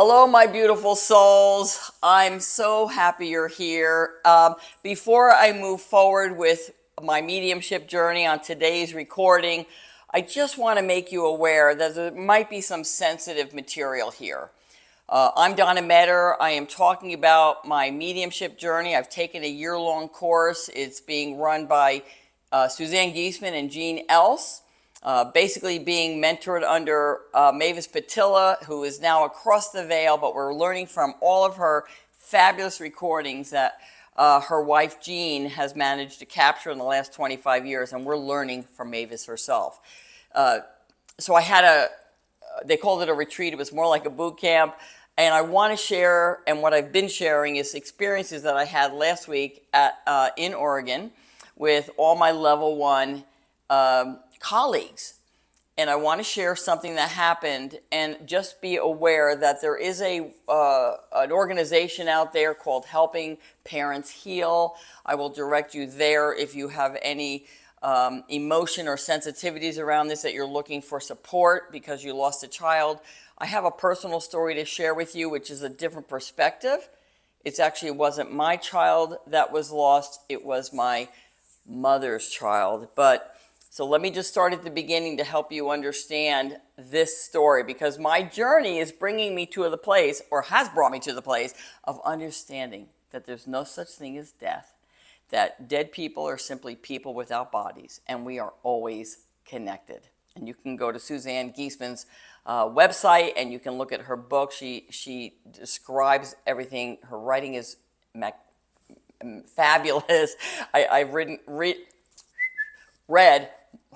Hello, my beautiful souls. I'm so happy you're here. Before I move forward with my mediumship journey on today's recording, I just want to make you aware that there might be some sensitive material here. I'm Donna Meador. I am talking about my mediumship journey. I've taken a year-long course. It's being run by Suzanne Giesman and Jean Else. Basically being mentored under Mavis Patilla, who is now across the veil, but we're learning from all of her fabulous recordings that her wife Jean has managed to capture in the last 25 years, and we're learning from Mavis herself. So I had they called it a retreat. It was more like a boot camp. And I want to share, and what I've been sharing is experiences that I had last week in Oregon with all my level one colleagues. And I want to share something that happened, and just be aware that there is an organization out there called Helping Parents Heal. I will direct you there if you have any emotion or sensitivities around this, that you're looking for support because you lost a child. I have a personal story to share with you, which is a different perspective. It wasn't my child that was lost. It was my mother's child. So let me just start at the beginning to help you understand this story, because my journey is bringing me to the place, or has brought me to the place, of understanding that there's no such thing as death, that dead people are simply people without bodies, and we are always connected. And you can go to Suzanne Giesman's website, and you can look at her book. She describes everything. Her writing is fabulous. I've read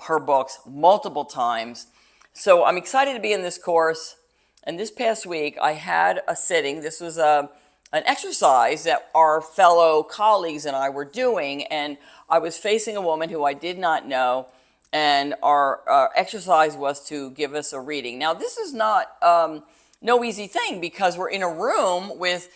her books multiple times. So I'm excited to be in this course. And this past week, I had a sitting. This was an exercise that our fellow colleagues and I were doing. And I was facing a woman who I did not know. And our exercise was to give us a reading. Now, this is not no easy thing, because we're in a room with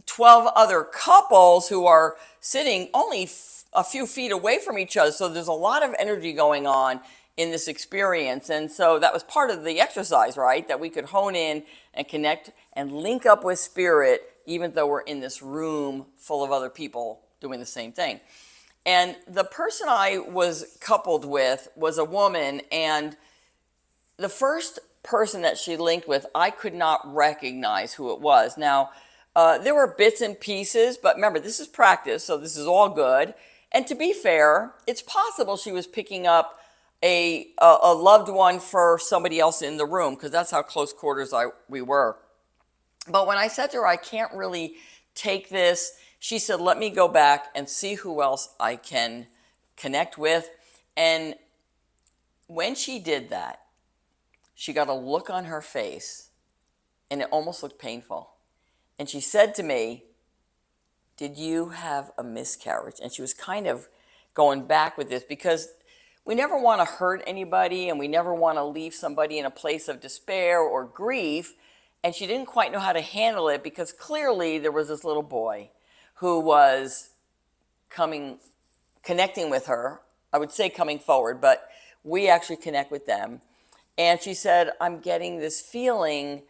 12 other couples who are sitting only a few feet away from each other. So there's a lot of energy going on in this experience. And so that was part of the exercise, right? That we could hone in and connect and link up with spirit, even though we're in this room full of other people doing the same thing. And the person I was coupled with was a woman, and the first person that she linked with, I could not recognize who it was. Now, there were bits and pieces, but remember, this is practice, so this is all good. And to be fair, it's possible she was picking up a loved one for somebody else in the room, because that's how close quarters we were. But when I said to her, I can't really take this, she said, let me go back and see who else I can connect with. And when she did that, she got a look on her face, and it almost looked painful. And she said to me, did you have a miscarriage? And she was kind of going back with this, because we never want to hurt anybody, and we never want to leave somebody in a place of despair or grief. And she didn't quite know how to handle it, because clearly there was this little boy who was connecting with her. I would say coming forward, but we actually connect with them. And she said, I'm getting this feeling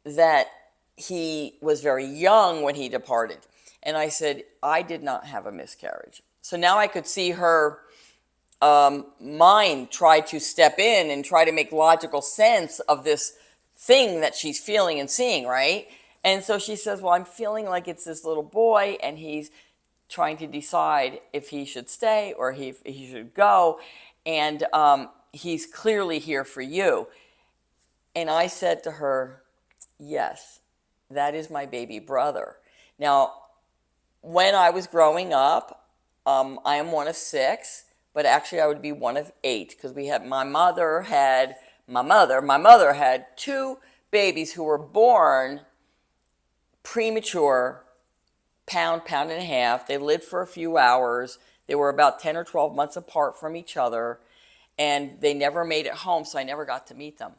that he was very young when he departed. And I said, I did not have a miscarriage. So now I could see her mind try to step in and try to make logical sense of this thing that she's feeling and seeing, right? And so she says, well, I'm feeling like it's this little boy, and he's trying to decide if he should stay or if he should go. And he's clearly here for you. And I said to her, yes, that is my baby brother. Now, when I was growing up, I am one of 6, but actually I would be one of 8, because my mother had 2 babies who were born premature, pound and a half. They lived for a few hours. They were about 10 or 12 months apart from each other, and they never made it home, so I never got to meet them.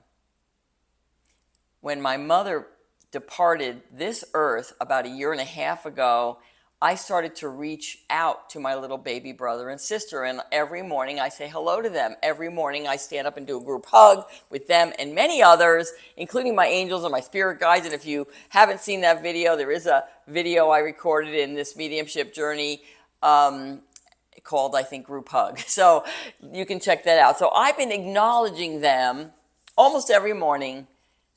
When my mother departed this earth about a year and a half ago, I started to reach out to my little baby brother and sister. And every morning I say hello to them. Every morning I stand up and do a group hug with them and many others, including my angels and my spirit guides. And if you haven't seen that video, there is a video I recorded in this mediumship journey called, I think, Group Hug. So you can check that out. So I've been acknowledging them almost every morning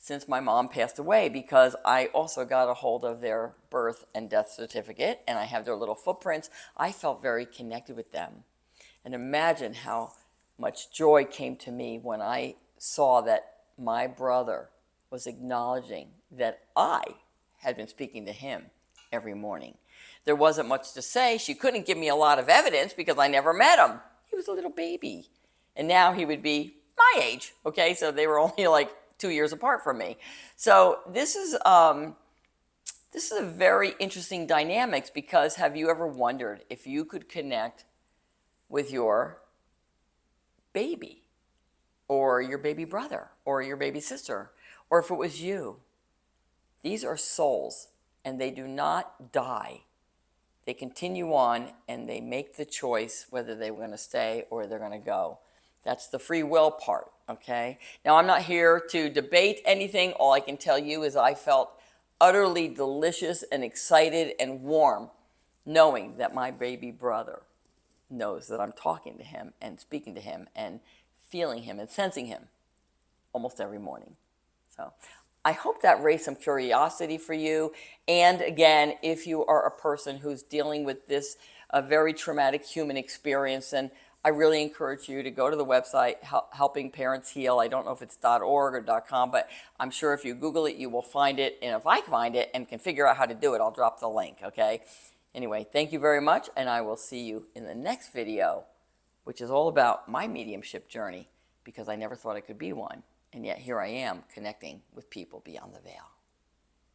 since my mom passed away, because I also got a hold of their birth and death certificate, and I have their little footprints. I felt very connected with them. And imagine how much joy came to me when I saw that my brother was acknowledging that I had been speaking to him every morning. There wasn't much to say. She couldn't give me a lot of evidence because I never met him. He was a little baby. And now he would be my age, okay? So they were only like 2 years apart from me. So this is a very interesting dynamics, because have you ever wondered if you could connect with your baby or your baby brother or your baby sister, or if it was you? These are souls, and they do not die. They continue on, and they make the choice whether they're going to stay or they're going to go. That's the free will part, okay? Now, I'm not here to debate anything. All I can tell you is I felt utterly delicious and excited and warm knowing that my baby brother knows that I'm talking to him and speaking to him and feeling him and sensing him almost every morning. So I hope that raised some curiosity for you. And again, if you are a person who's dealing with this very traumatic human experience, and I really encourage you to go to the website, Helping Parents Heal. I don't know if it's .org or .com, but I'm sure if you Google it, you will find it. And if I find it and can figure out how to do it, I'll drop the link, okay? Anyway, thank you very much, and I will see you in the next video, which is all about my mediumship journey, because I never thought I could be one. And yet here I am connecting with people beyond the veil.